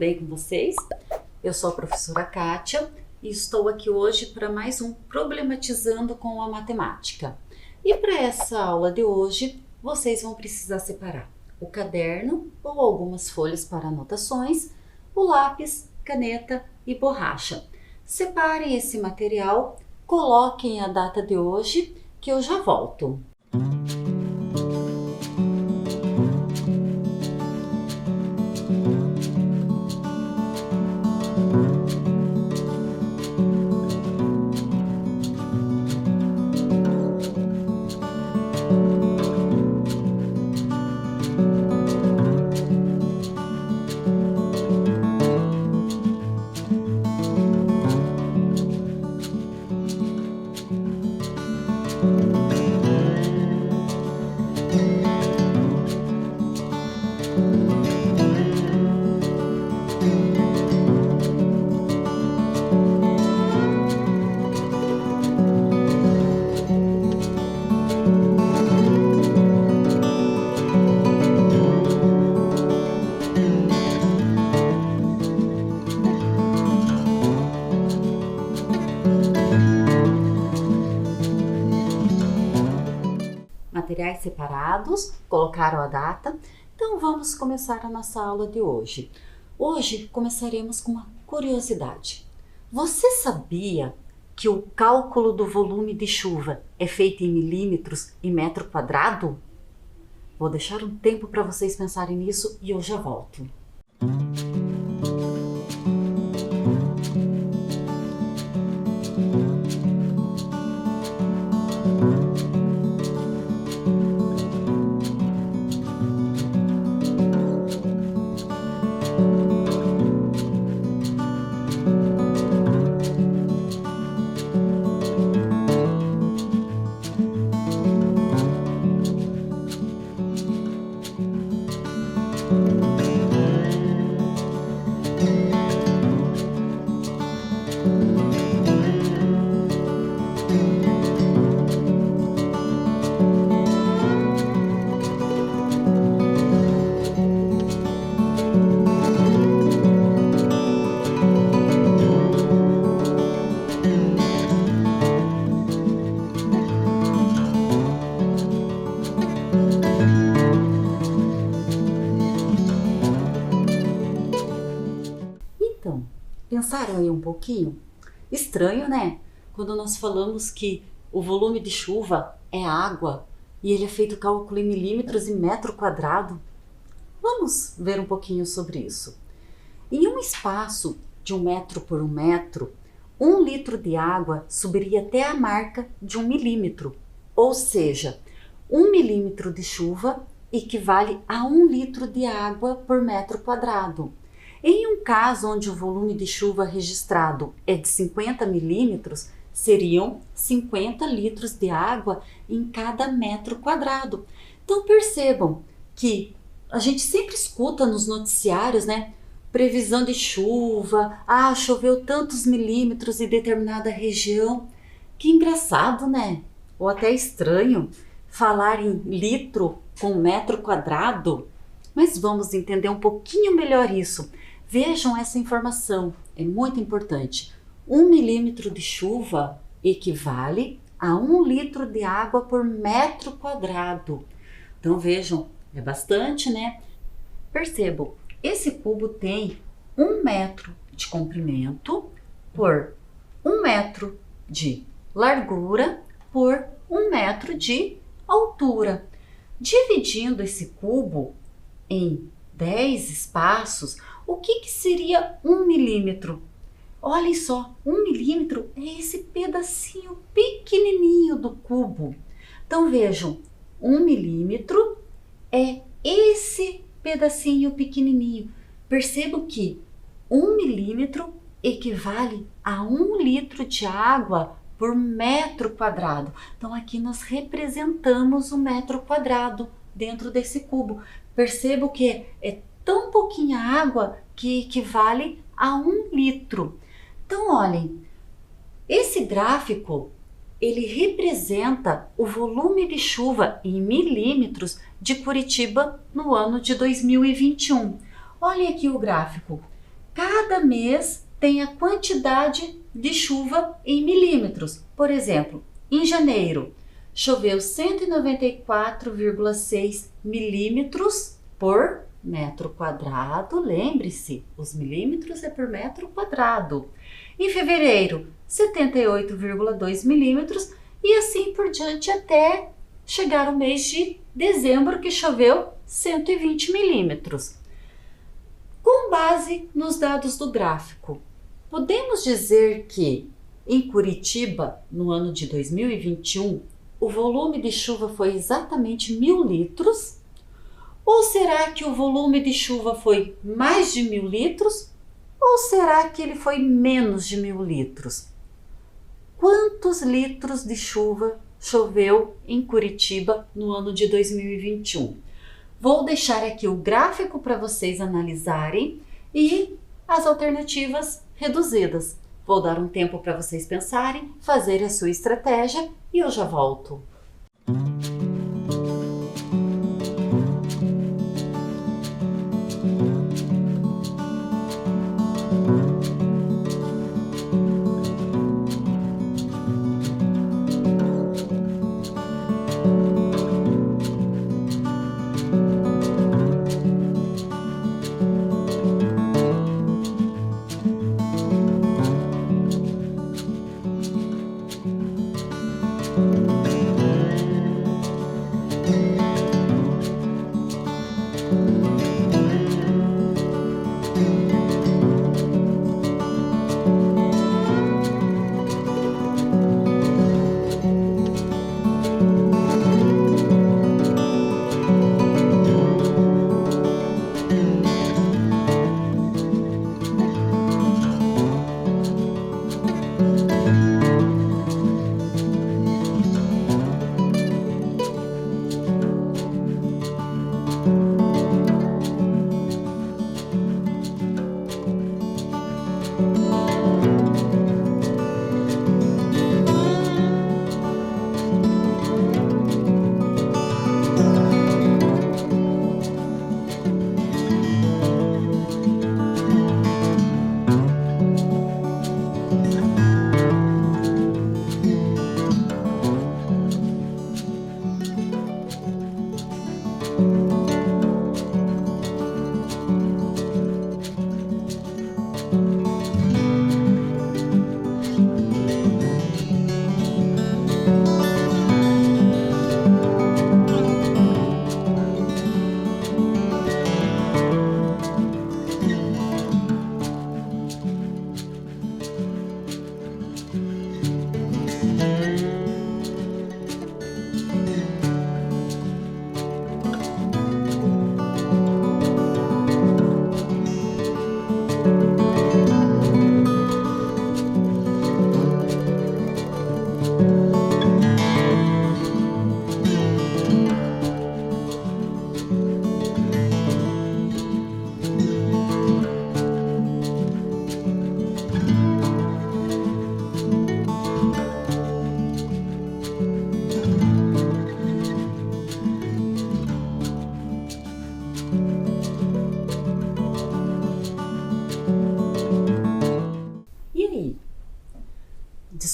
bem com vocês? Eu sou a professora Kátia e estou aqui hoje para mais um Problematizando com a Matemática. E para essa aula de hoje, vocês vão precisar separar o caderno ou algumas folhas para anotações, o lápis, caneta e borracha. Separem esse material, coloquem a data de hoje que eu já volto. Materiais separados, colocaram a data, então vamos começar a nossa aula de hoje. Hoje começaremos com uma curiosidade. Você sabia que o cálculo do volume de chuva é feito em milímetros e metro quadrado? Vou deixar um tempo para vocês pensarem nisso e eu já volto. Pensaram aí um pouquinho? Estranho, né? Quando nós falamos que o volume de chuva é água e ele é feito cálculo em milímetros e metro quadrado. Vamos ver um pouquinho sobre isso. Em um espaço de 1 metro por 1 metro, 1 litro de água subiria até a marca de 1 milímetro. Ou seja, 1 milímetro de chuva equivale a 1 litro de água por metro quadrado. Em um caso onde o volume de chuva registrado é de 50 milímetros, seriam 50 litros de água em cada metro quadrado. Então percebam que a gente sempre escuta nos noticiários, né? Previsão de chuva, choveu tantos milímetros em determinada região. Que engraçado, né? Ou até estranho falar em litro com metro quadrado. Mas vamos entender um pouquinho melhor isso. Vejam essa informação, é muito importante. 1 milímetro de chuva equivale a 1 litro de água por metro quadrado. Então vejam, é bastante, né? Percebam, esse cubo tem 1 metro de comprimento por 1 metro de largura por 1 metro de altura. Dividindo esse cubo em 10 espaços, o que seria 1 milímetro? Olhem só, 1 milímetro é esse pedacinho pequenininho do cubo. Então vejam, 1 milímetro é esse pedacinho pequenininho. Percebam que 1 milímetro equivale a 1 litro de água por metro quadrado. Então aqui nós representamos o metro quadrado dentro desse cubo. Percebam que é tão pouquinha água que equivale a 1 litro. Então, olhem, esse gráfico, ele representa o volume de chuva em milímetros de Curitiba no ano de 2021. Olhem aqui o gráfico. Cada mês tem a quantidade de chuva em milímetros. Por exemplo, em janeiro, choveu 194,6 milímetros por metro quadrado. Lembre-se, os milímetros é por metro quadrado. Em fevereiro, 78,2 milímetros e assim por diante até chegar o mês de dezembro, que choveu 120 milímetros. Com base nos dados do gráfico, podemos dizer que em Curitiba, no ano de 2021, o volume de chuva foi exatamente 1.000 litros? Ou será que o volume de chuva foi mais de 1.000 litros? Ou será que ele foi menos de 1.000 litros? Quantos litros de chuva choveu em Curitiba no ano de 2021? Vou deixar aqui o gráfico para vocês analisarem e as alternativas reduzidas. Vou dar um tempo para vocês pensarem, fazerem a sua estratégia e eu já volto.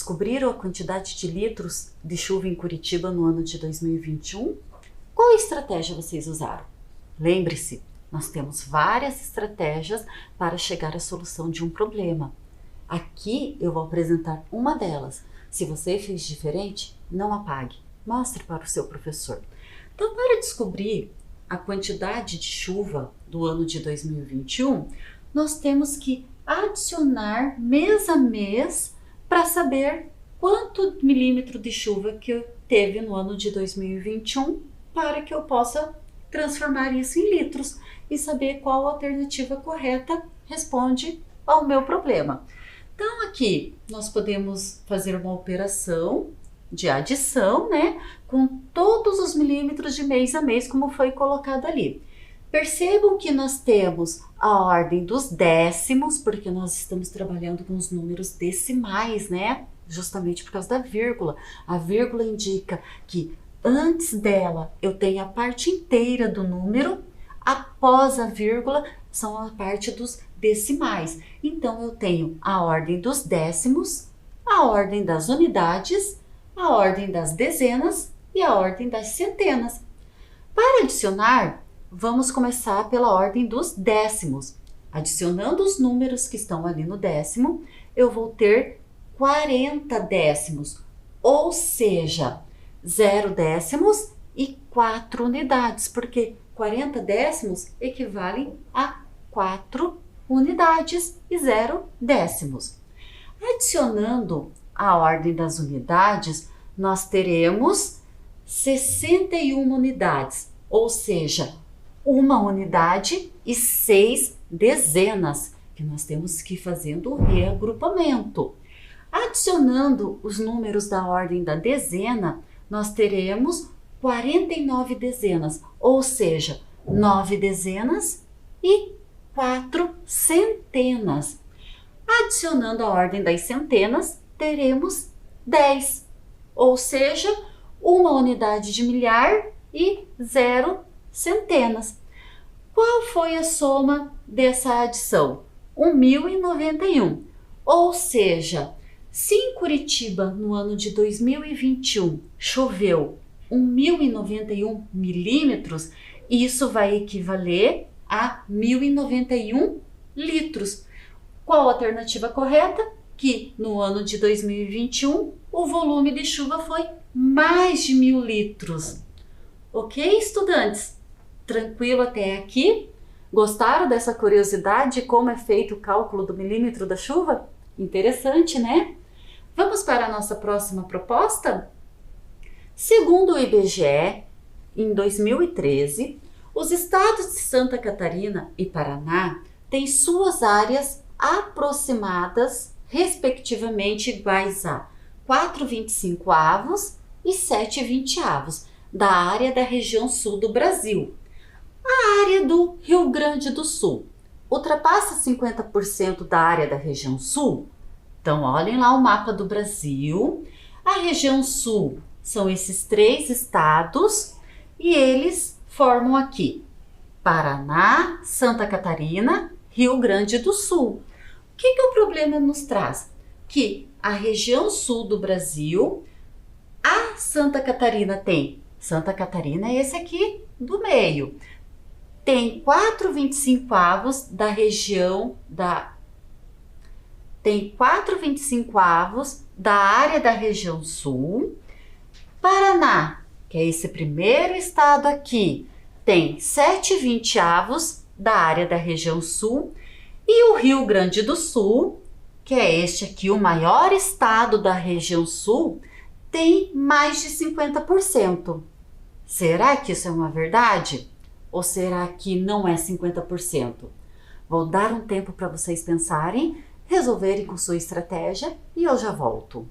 Descobriram a quantidade de litros de chuva em Curitiba no ano de 2021? Qual estratégia vocês usaram? Lembre-se, nós temos várias estratégias para chegar à solução de um problema. Aqui eu vou apresentar uma delas. Se você fez diferente, não apague. Mostre para o seu professor. Então, para descobrir a quantidade de chuva do ano de 2021, nós temos que adicionar mês a mês para saber quanto milímetro de chuva que teve no ano de 2021, para que eu possa transformar isso em litros e saber qual alternativa correta responde ao meu problema. Então aqui nós podemos fazer uma operação de adição, né, com todos os milímetros de mês a mês, como foi colocado ali. Percebam que nós temos a ordem dos décimos, porque nós estamos trabalhando com os números decimais, né? Justamente por causa da vírgula. A vírgula indica que antes dela eu tenho a parte inteira do número, após a vírgula são a parte dos decimais. Então, eu tenho a ordem dos décimos, a ordem das unidades, a ordem das dezenas e a ordem das centenas. Para adicionar, vamos começar pela ordem dos décimos. Adicionando os números que estão ali no décimo, eu vou ter 40 décimos, ou seja, 0 décimos e 4 unidades, porque 40 décimos equivalem a 4 unidades e 0 décimos. Adicionando a ordem das unidades, nós teremos 61 unidades, ou seja, uma unidade e 6 dezenas, que nós temos que ir fazendo o reagrupamento. Adicionando os números da ordem da dezena, nós teremos 49 dezenas, ou seja, 9 dezenas e 4 centenas. Adicionando a ordem das centenas, teremos 10, ou seja, uma unidade de milhar e 0 centenas. Qual foi a soma dessa adição? 1.091, ou seja, se em Curitiba no ano de 2021 choveu 1.091 milímetros, isso vai equivaler a 1.091 litros. Qual a alternativa correta? Que no ano de 2021 o volume de chuva foi mais de 1.000 litros. Ok, estudantes? Tranquilo até aqui? Gostaram dessa curiosidade de como é feito o cálculo do milímetro da chuva? Interessante, né? Vamos para a nossa próxima proposta? Segundo o IBGE, em 2013, os estados de Santa Catarina e Paraná têm suas áreas aproximadas, respectivamente, iguais a 4,25 e 7,20 da área da região sul do Brasil. A área do Rio Grande do Sul ultrapassa 50% da área da região sul? Então, olhem lá o mapa do Brasil. A região sul são esses 3 estados e eles formam aqui Paraná, Santa Catarina, Rio Grande do Sul. O que o problema nos traz? Que a região sul do Brasil, a Santa Catarina tem. Santa Catarina é esse aqui do meio. Tem 4,25 da região da... Tem 4,25 da área da região sul. Paraná, que é esse primeiro estado aqui, tem 7,20 da área da região sul. E o Rio Grande do Sul, que é este aqui, o maior estado da região sul, tem mais de 50%. Será que isso é uma verdade? Ou será que não é 50%? Vou dar um tempo para vocês pensarem, resolverem com sua estratégia e eu já volto.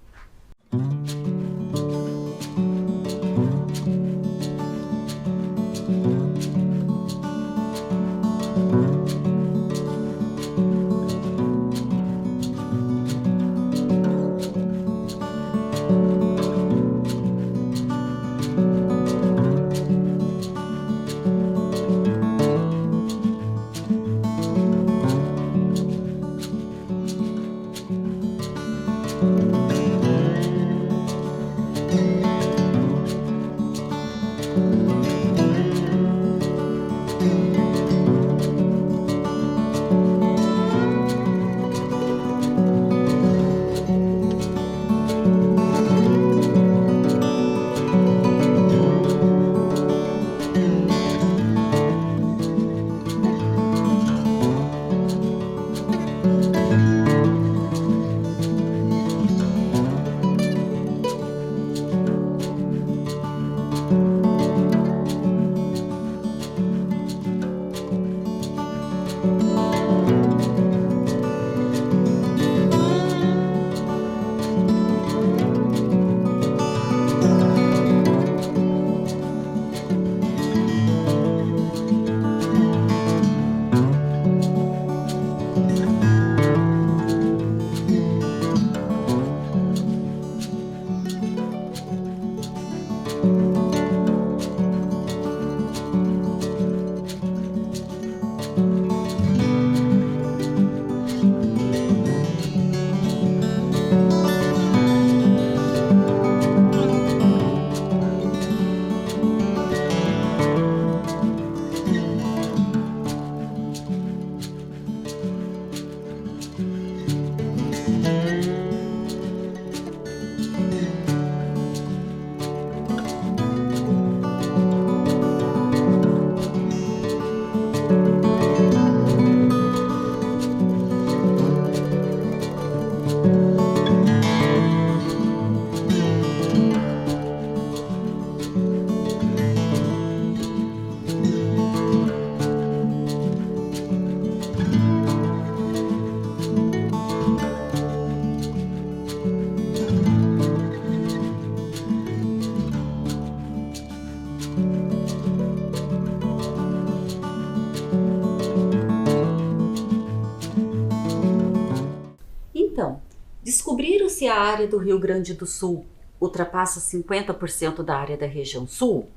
se a área do Rio Grande do Sul ultrapassa 50% da área da região sul?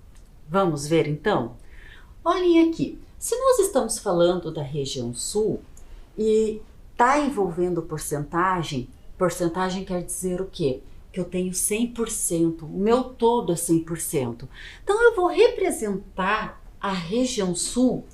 Vamos ver então? Olhem aqui, se nós estamos falando da região sul e está envolvendo porcentagem, porcentagem quer dizer o quê? Que eu tenho 100%, o meu todo é 100%. Então eu vou representar a região sul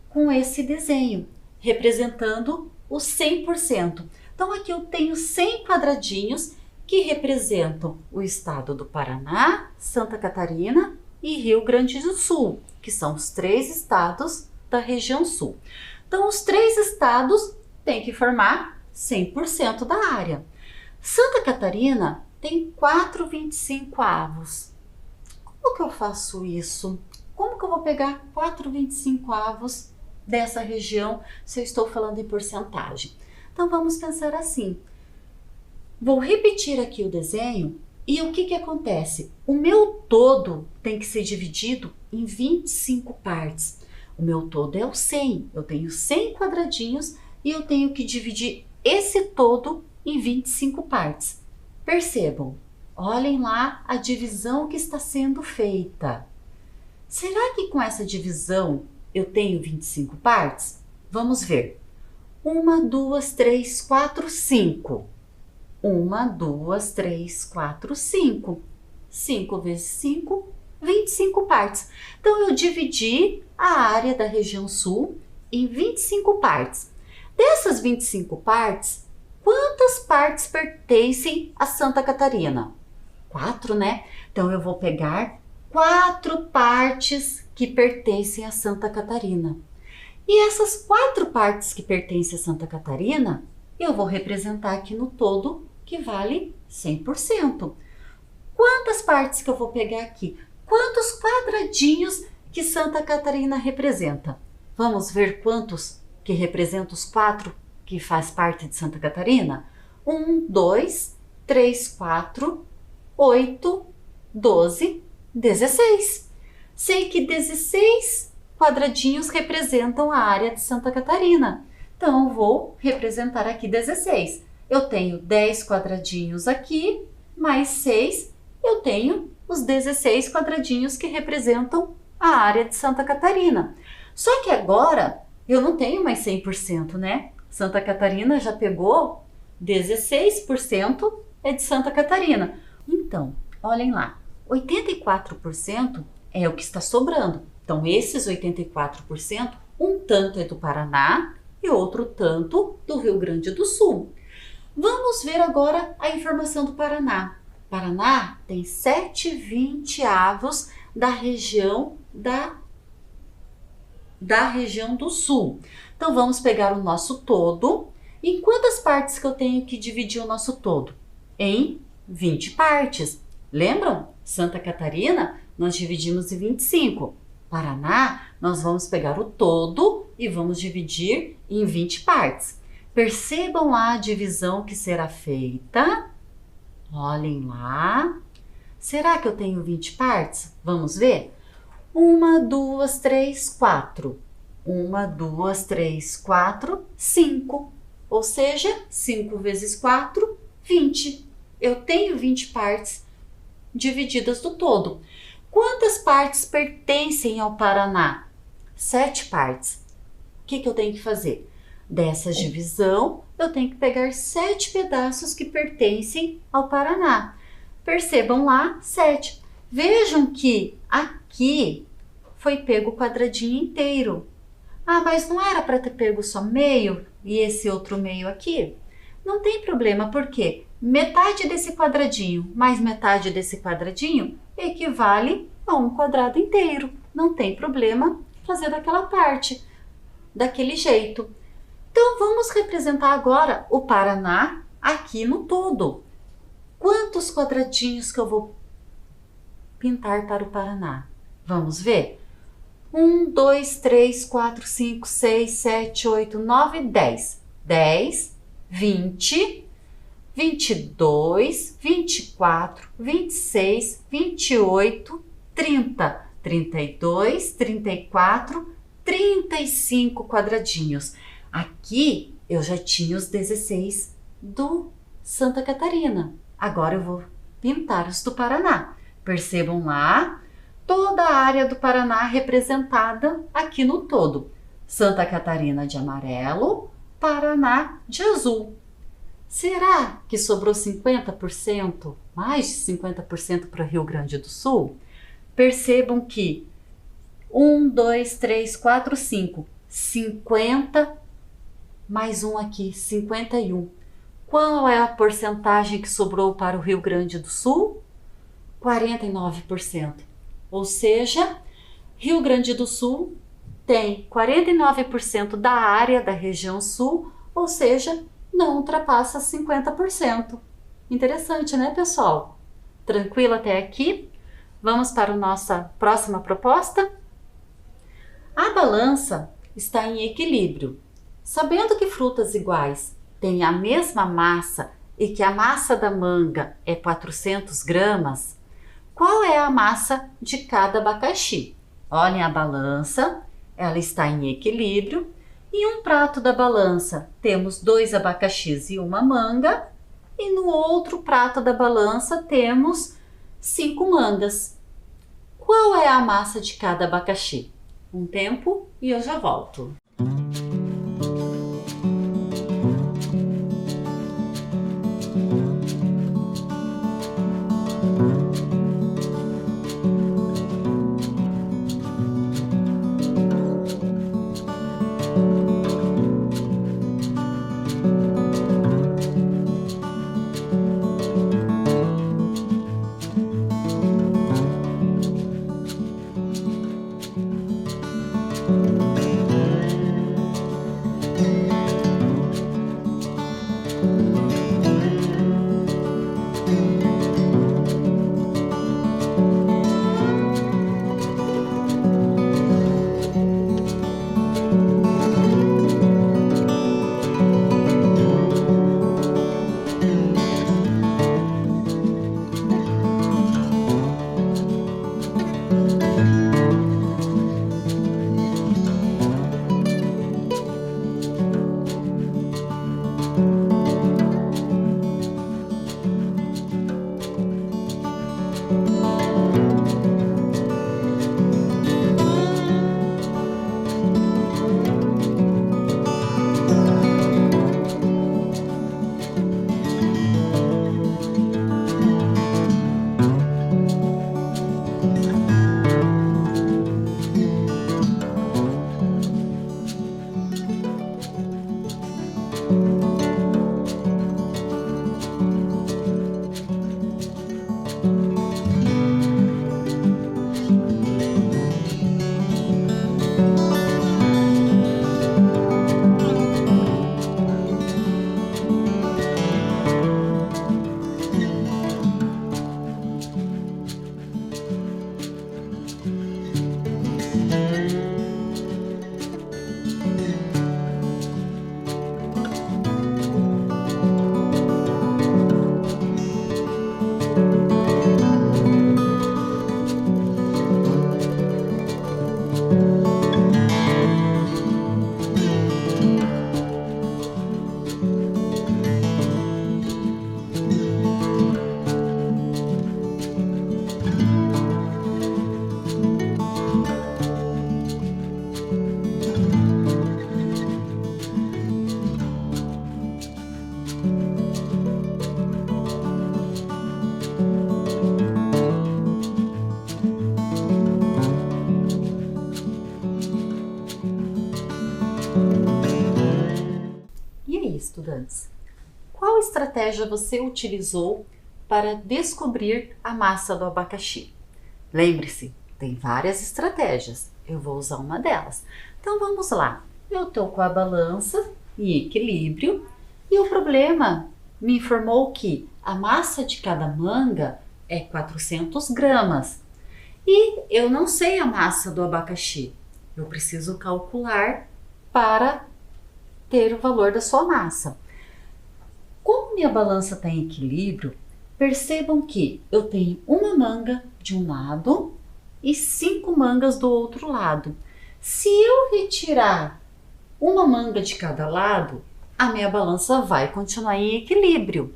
com esse desenho, representando o 100%. Então aqui eu tenho 100 quadradinhos que representam o estado do Paraná, Santa Catarina e Rio Grande do Sul, que são os 3 estados da região sul. Então os 3 estados têm que formar 100% da área. Santa Catarina tem 4/25. Como que eu faço isso? Como que eu vou pegar 4/25 dessa região se eu estou falando em porcentagem? Então vamos pensar assim. Vou repetir aqui o desenho e o que que acontece? O meu todo tem que ser dividido em 25 partes. O meu todo é o 100. Eu tenho 100 quadradinhos e eu tenho que dividir esse todo em 25 partes. Percebam, olhem lá a divisão que está sendo feita. Será que com essa divisão eu tenho 25 partes? Vamos ver. 1, 2, 3, 4, 5. 1, 2, 3, 4, 5. 5 vezes 5, 25 partes. Então, eu dividi a área da região sul em 25 partes. Dessas 25 partes, quantas partes pertencem a Santa Catarina? 4, né? Então, eu vou pegar 4 partes que pertencem a Santa Catarina. E essas 4 partes que pertencem a Santa Catarina, eu vou representar aqui no todo, que vale 100%. Quantas partes que eu vou pegar aqui? Quantos quadradinhos que Santa Catarina representa? Vamos ver quantos que representam os 4 que faz parte de Santa Catarina? 1, 2, 3, 4, 8, 12, 16. Sei que 16 quadradinhos representam a área de Santa Catarina. Então, eu vou representar aqui 16. Eu tenho 10 quadradinhos aqui, mais 6, eu tenho os 16 quadradinhos que representam a área de Santa Catarina. Só que agora eu não tenho mais 100%, né? Santa Catarina já pegou 16% é de Santa Catarina. Então, olhem lá, 84% é o que está sobrando. Então, esses 84%, um tanto é do Paraná e outro tanto do Rio Grande do Sul. Vamos ver agora a informação do Paraná. Paraná tem 7/20 da região região do Sul. Então, vamos pegar o nosso todo. Em quantas partes que eu tenho que dividir o nosso todo? Em 20 partes. Lembram? Santa Catarina, nós dividimos em 25. Paraná, nós vamos pegar o todo e vamos dividir em 20 partes. Percebam lá a divisão que será feita. Olhem lá. Será que eu tenho 20 partes? Vamos ver? 1, 2, 3, 4. 1, 2, 3, 4, 5. Ou seja, 5 vezes 4, 20. Eu tenho 20 partes divididas do todo. Quantas partes pertencem ao Paraná? 7 partes. O que eu tenho que fazer? Dessa divisão, eu tenho que pegar 7 pedaços que pertencem ao Paraná. Percebam lá, 7. Vejam que aqui foi pego o quadradinho inteiro. Ah, mas não era para ter pego só meio e esse outro meio aqui? Não tem problema, porque metade desse quadradinho mais metade desse quadradinho equivale a um quadrado inteiro. Não tem problema fazer daquela parte, daquele jeito. Então, vamos representar agora o Paraná aqui no todo. Quantos quadradinhos que eu vou pintar para o Paraná? Vamos ver? 1, 2, 3, 4, 5, 6, 7, 8, 9, 10. 10, 20, 22, 24, 26, 28, 30, 32, 34, 35 quadradinhos. Aqui eu já tinha os 16 do Santa Catarina. Agora eu vou pintar os do Paraná. Percebam lá toda a área do Paraná representada aqui no todo. Santa Catarina de amarelo, Paraná de azul. Será que sobrou 50%, mais de 50% para Rio Grande do Sul? Percebam que 1, 2, 3, 4, 5, 50, mais um aqui, 51. Qual é a porcentagem que sobrou para o Rio Grande do Sul? 49%. Ou seja, Rio Grande do Sul tem 49% da área da região sul, ou seja, não ultrapassa 50%. Interessante, né, pessoal? Tranquilo até aqui? Vamos para a nossa próxima proposta? A balança está em equilíbrio. Sabendo que frutas iguais têm a mesma massa e que a massa da manga é 400 gramas, qual é a massa de cada abacaxi? Olhem a balança, ela está em equilíbrio. Em um prato da balança temos 2 abacaxis e uma manga, e no outro prato da balança temos 5 mangas. Qual é a massa de cada abacaxi? Um tempo e eu já volto. E aí, estudantes? Qual estratégia você utilizou para descobrir a massa do abacaxi? Lembre-se, tem várias estratégias. Eu vou usar uma delas. Então vamos lá. Eu estou com a balança em equilíbrio e o problema me informou que a massa de cada manga é 400 gramas. E eu não sei a massa do abacaxi. Eu preciso calcular para ter o valor da sua massa. Como minha balança está em equilíbrio, percebam que eu tenho uma manga de um lado e 5 mangas do outro lado. Se eu retirar uma manga de cada lado, a minha balança vai continuar em equilíbrio.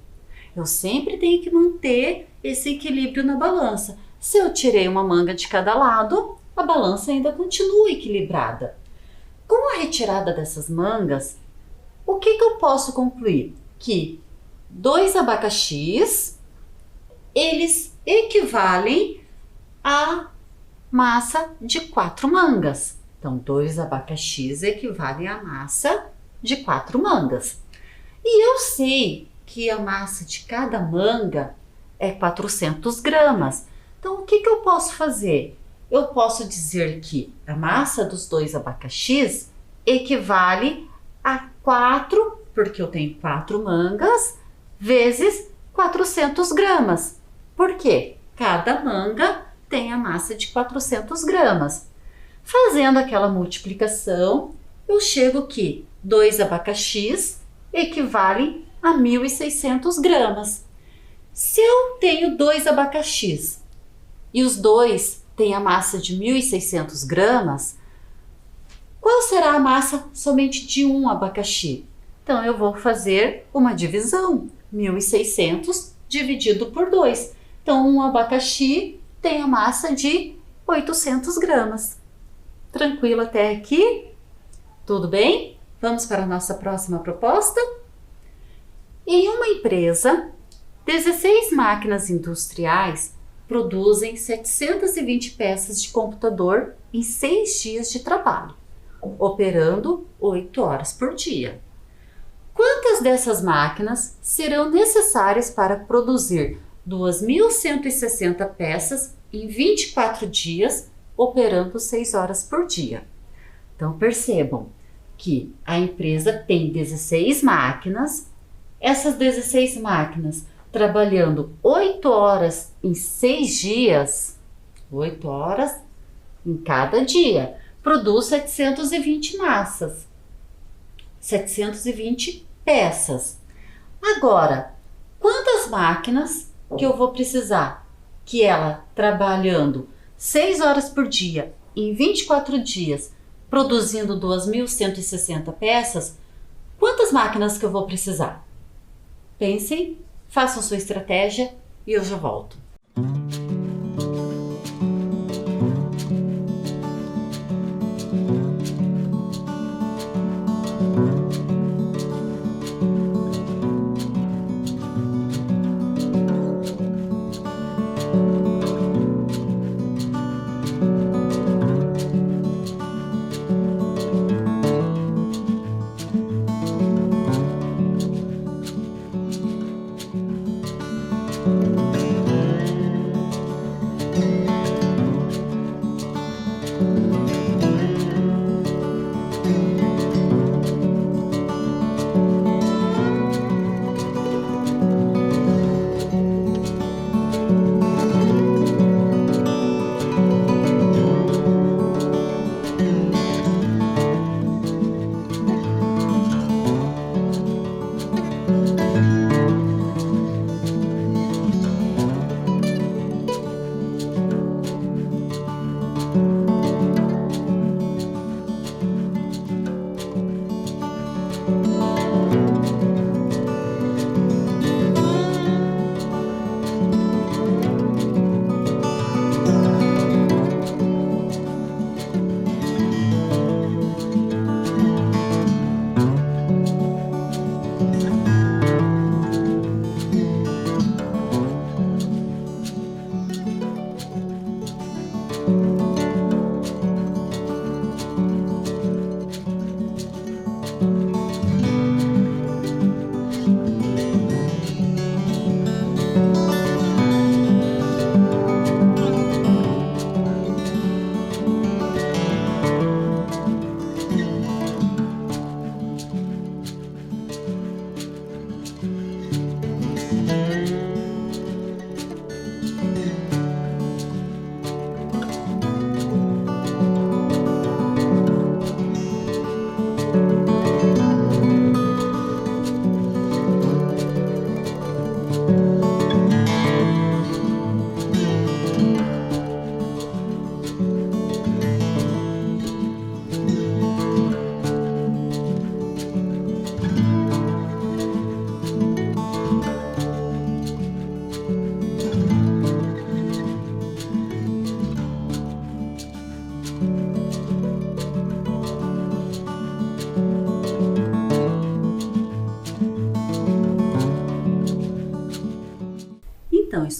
Eu sempre tenho que manter esse equilíbrio na balança. Se eu tirei uma manga de cada lado, a balança ainda continua equilibrada. Com a retirada dessas mangas, o que eu posso concluir? Que 2 abacaxis, eles equivalem à massa de 4 mangas. Então, 2 abacaxis equivalem à massa de 4 mangas. E eu sei que a massa de cada manga é 400 gramas. Então, o que eu posso fazer? Eu posso dizer que a massa dos 2 abacaxis equivale a 4, porque eu tenho 4 mangas, vezes 400 gramas. Por quê? Cada manga tem a massa de 400 gramas. Fazendo aquela multiplicação, eu chego que 2 abacaxis equivalem a 1.600 gramas. Se eu tenho 2 abacaxis e os dois têm a massa de 1.600 gramas, qual será a massa somente de um abacaxi? Então, eu vou fazer uma divisão, 1.600 dividido por 2. Então, um abacaxi tem a massa de 800 gramas. Tranquilo até aqui? Tudo bem? Vamos para a nossa próxima proposta? Em uma empresa, 16 máquinas industriais produzem 720 peças de computador em 6 dias de trabalho, operando 8 horas por dia. Quantas dessas máquinas serão necessárias para produzir 2.160 peças em 24 dias, operando 6 horas por dia? Então, percebam que a empresa tem 16 máquinas, essas 16 máquinas trabalhando 8 horas em 6 dias, 8 horas em cada dia, produz 720 massas, 720 peças. Agora, quantas máquinas que eu vou precisar que ela trabalhando 6 horas por dia, em 24 dias, produzindo 2.160 peças, quantas máquinas que eu vou precisar? Pensem, façam sua estratégia e eu já volto.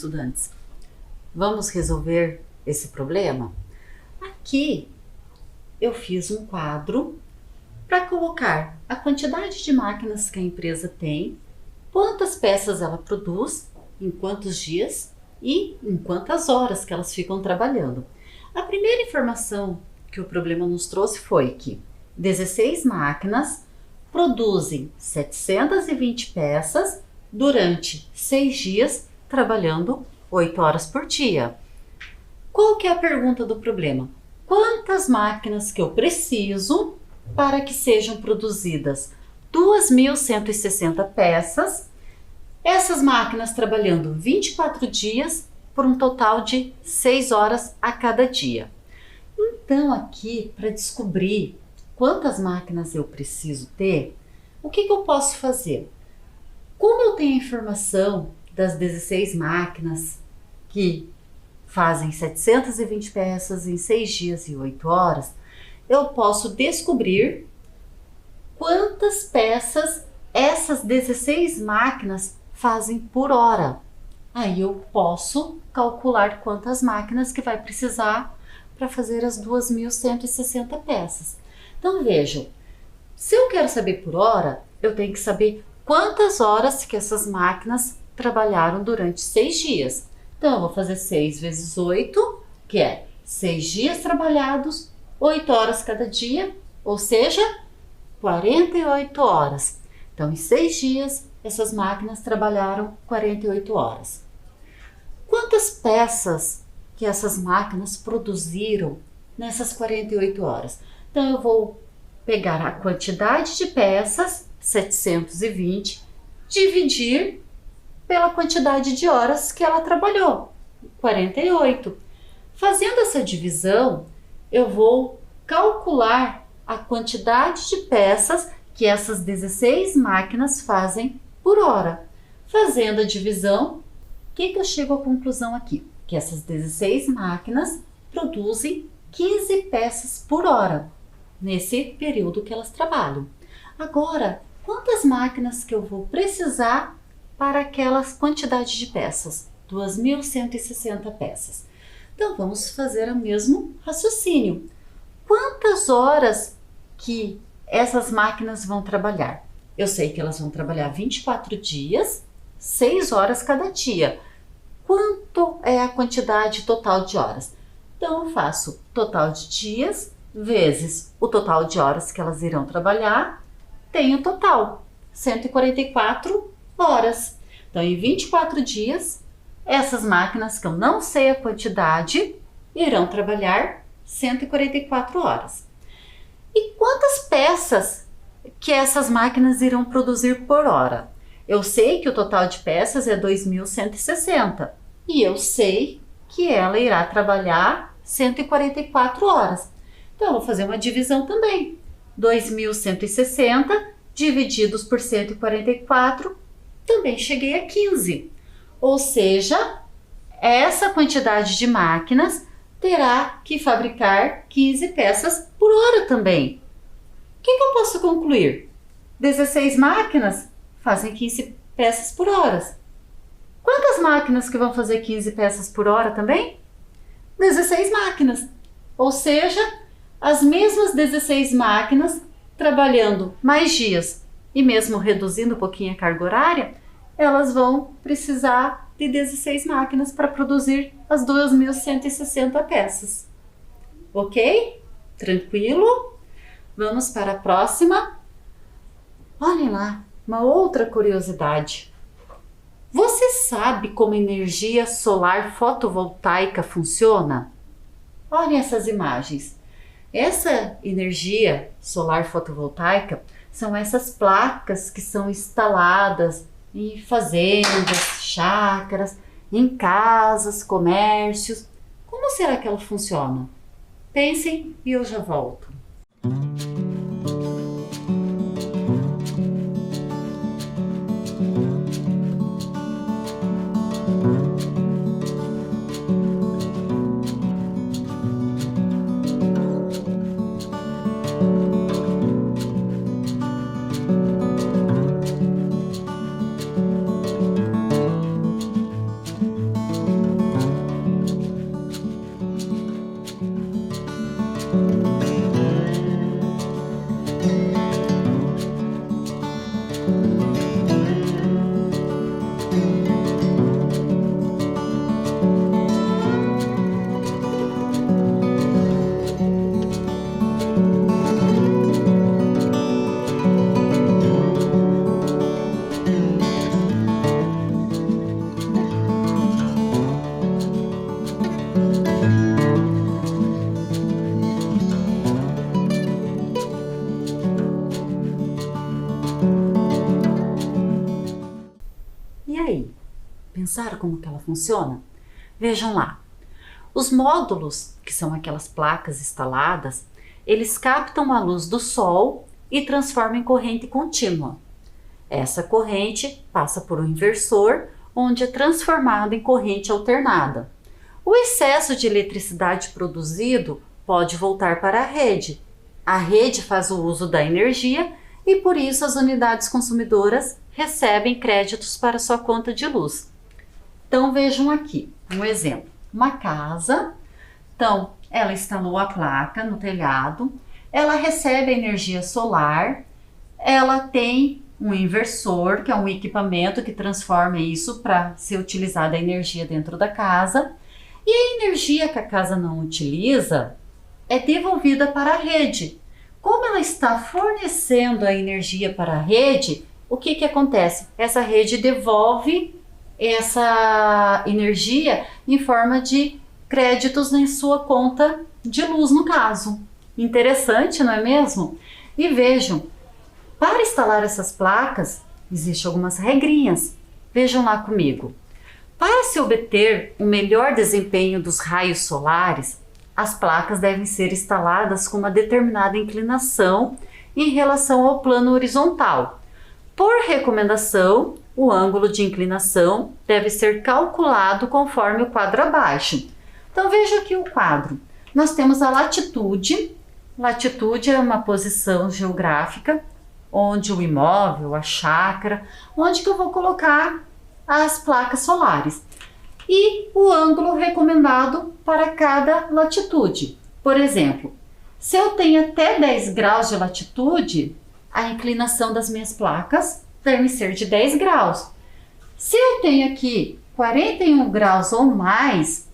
estudantes. Vamos resolver esse problema? Aqui eu fiz um quadro para colocar a quantidade de máquinas que a empresa tem, quantas peças ela produz, em quantos dias e em quantas horas que elas ficam trabalhando. A primeira informação que o problema nos trouxe foi que 16 máquinas produzem 720 peças durante 6 dias, trabalhando 8 horas por dia. Qual que é a pergunta do problema? Quantas máquinas que eu preciso para que sejam produzidas 2.160 peças, essas máquinas trabalhando 24 dias por um total de 6 horas a cada dia. Então aqui, para descobrir quantas máquinas eu preciso ter, o que eu posso fazer? Como eu tenho a informação das 16 máquinas que fazem 720 peças em 6 dias e 8 horas, eu posso descobrir quantas peças essas 16 máquinas fazem por hora. Aí eu posso calcular quantas máquinas que vai precisar para fazer as 2.160 peças. Então vejam, se eu quero saber por hora, eu tenho que saber quantas horas que essas máquinas trabalharam durante 6 dias. Então eu vou fazer 6 vezes 8, que é 6 dias trabalhados, 8 horas cada dia, ou seja, 48 horas. Então em 6 dias essas máquinas trabalharam 48 horas. Quantas peças que essas máquinas produziram nessas 48 horas? Então eu vou pegar a quantidade de peças, 720, dividir pela quantidade de horas que ela trabalhou, 48. Fazendo essa divisão, eu vou calcular a quantidade de peças que essas 16 máquinas fazem por hora. Fazendo a divisão, o que eu chego à conclusão aqui? Que essas 16 máquinas produzem 15 peças por hora, nesse período que elas trabalham. Agora, quantas máquinas que eu vou precisar para aquelas quantidades de peças? 2.160 peças. Então, vamos fazer o mesmo raciocínio. Quantas horas que essas máquinas vão trabalhar? Eu sei que elas vão trabalhar 24 dias, 6 horas cada dia. Quanto é a quantidade total de horas? Então, eu faço total de dias vezes o total de horas que elas irão trabalhar, tenho total, 144 horas. Então, em 24 dias, essas máquinas que eu não sei a quantidade, irão trabalhar 144 horas. E quantas peças que essas máquinas irão produzir por hora? Eu sei que o total de peças é 2.160 e eu sei que ela irá trabalhar 144 horas. Então, eu vou fazer uma divisão também. 2.160 divididos por 144, também cheguei a 15. Ou seja, essa quantidade de máquinas terá que fabricar 15 peças por hora também. O que eu posso concluir? 16 máquinas fazem 15 peças por hora. Quantas máquinas que vão fazer 15 peças por hora também? 16 máquinas. Ou seja, as mesmas 16 máquinas trabalhando mais dias e mesmo reduzindo um pouquinho a carga horária, elas vão precisar de 16 máquinas para produzir as 2.160 peças. Ok? Tranquilo? Vamos para a próxima. Olhem lá, uma outra curiosidade. Você sabe como a energia solar fotovoltaica funciona? Olhem essas imagens. Essa energia solar fotovoltaica são essas placas que são instaladas em fazendas, chácaras, em casas, comércios. Como será que ela funciona? Pensem e eu já volto. E aí, pensaram como que ela funciona? Vejam lá, os módulos, que são aquelas placas instaladas, eles captam a luz do sol e transformam em corrente contínua. Essa corrente passa por um inversor, onde é transformada em corrente alternada. O excesso de eletricidade produzido pode voltar para a rede. A rede faz o uso da energia e por isso as unidades consumidoras recebem créditos para sua conta de luz. Então vejam aqui um exemplo, uma casa, então ela instalou a placa no telhado, ela recebe energia solar, ela tem um inversor, que é um equipamento que transforma isso para ser utilizada a energia dentro da casa, e a energia que a casa não utiliza é devolvida para a rede. Como ela está fornecendo a energia para a rede, o que que acontece? Essa rede devolve essa energia em forma de créditos em sua conta de luz, no caso. Interessante, não é mesmo? E vejam, para instalar essas placas, existem algumas regrinhas. Vejam lá comigo. Para se obter um melhor desempenho dos raios solares, as placas devem ser instaladas com uma determinada inclinação em relação ao plano horizontal. Por recomendação, o ângulo de inclinação deve ser calculado conforme o quadro abaixo. Então veja aqui o quadro. Nós temos a latitude. Latitude é uma posição geográfica onde o imóvel, a chácara, onde que eu vou colocar as placas solares. E o ângulo recomendado para cada latitude. Por exemplo, se eu tenho até 10 graus de latitude, a inclinação das minhas placas deve ser de 10 graus. Se eu tenho aqui 41 graus ou mais,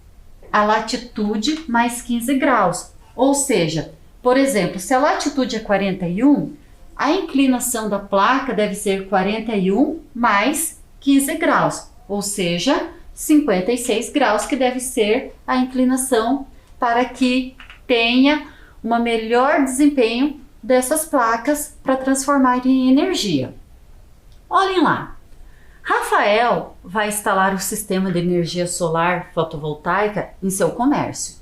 a latitude mais 15 graus. Ou seja, por exemplo, se a latitude é 41, a inclinação da placa deve ser 41 mais 15 graus. Ou seja, 56 graus, que deve ser a inclinação para que tenha um melhor desempenho dessas placas para transformar em energia. Olhem lá, Rafael vai instalar o sistema de energia solar fotovoltaica em seu comércio.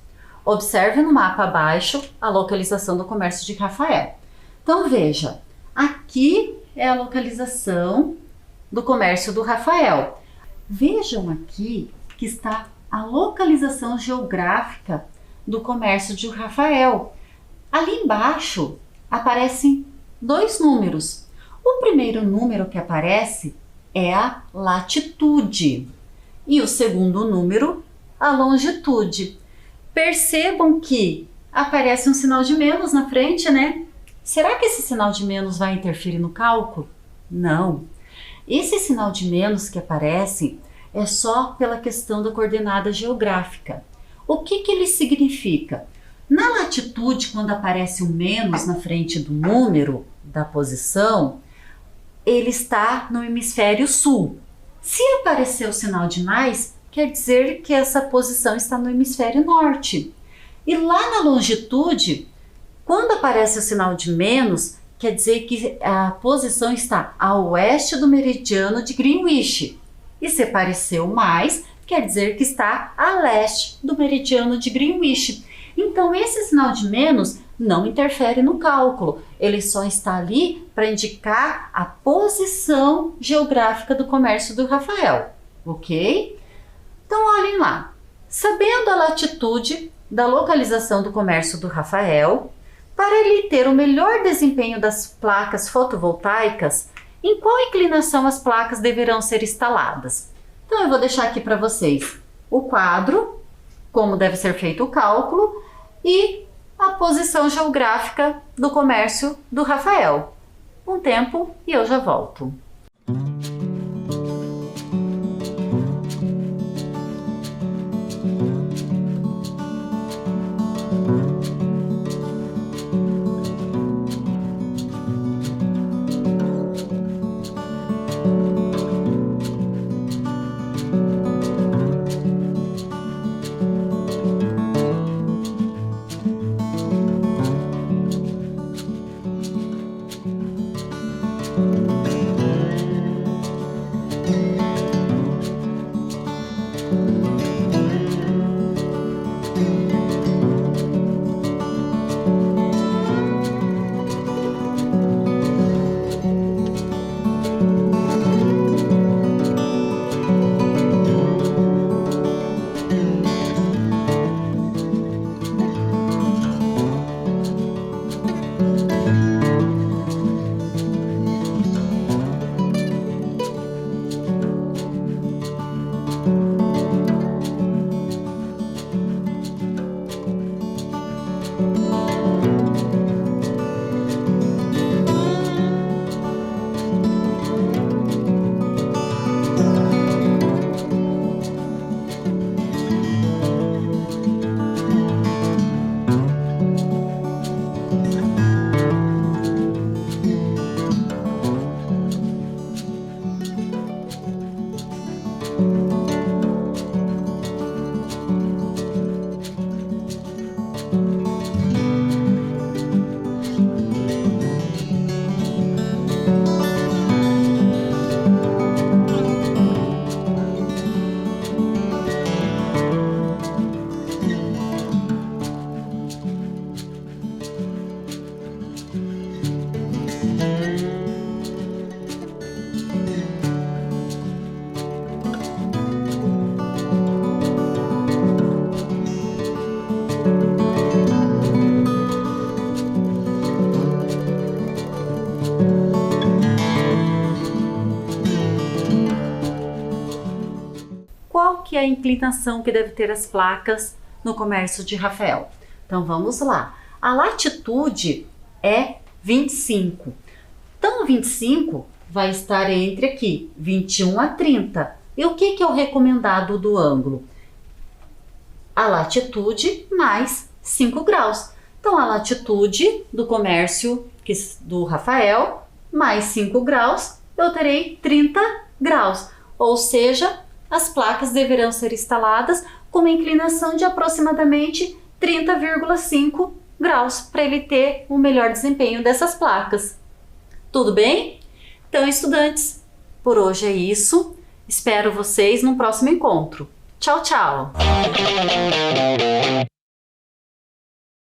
Observe no mapa abaixo a localização do comércio de Rafael. Então veja, aqui é a localização do comércio do Rafael. Vejam aqui que está a localização geográfica do comércio de Rafael. Ali embaixo aparecem dois números. O primeiro número que aparece é a latitude e o segundo número, a longitude. Percebam que aparece um sinal de menos na frente, né? Será que esse sinal de menos vai interferir no cálculo? Não. Esse sinal de menos que aparece é só pela questão da coordenada geográfica. O que que ele significa? Na latitude, quando aparece o menos na frente do número da posição, ele está no hemisfério sul. Se aparecer o sinal de mais, quer dizer que essa posição está no hemisfério norte. E lá na longitude, quando aparece o sinal de menos, quer dizer que a posição está a oeste do meridiano de Greenwich. E se apareceu mais, quer dizer que está a leste do meridiano de Greenwich. Então, esse sinal de menos não interfere no cálculo, ele só está ali para indicar a posição geográfica do comércio do Rafael, ok? Então, olhem lá, sabendo a latitude da localização do comércio do Rafael, para ele ter o melhor desempenho das placas fotovoltaicas, em qual inclinação as placas deverão ser instaladas? Então, eu vou deixar aqui para vocês o quadro, como deve ser feito o cálculo, e a posição geográfica do comércio do Rafael. Um tempo e eu já volto. Qual que é a inclinação que deve ter as placas no comércio de Rafael? Então vamos lá. A latitude é 25. Então 25 vai estar entre aqui 21 a 30. E o que é o recomendado do ângulo? A latitude mais 5 graus. Então a latitude do comércio do Rafael mais 5 graus, eu terei 30 graus. Ou seja, as placas deverão ser instaladas com uma inclinação de aproximadamente 30,5 graus para ele ter um melhor desempenho dessas placas. Tudo bem? Então, estudantes, por hoje é isso. Espero vocês no próximo encontro. Tchau, tchau!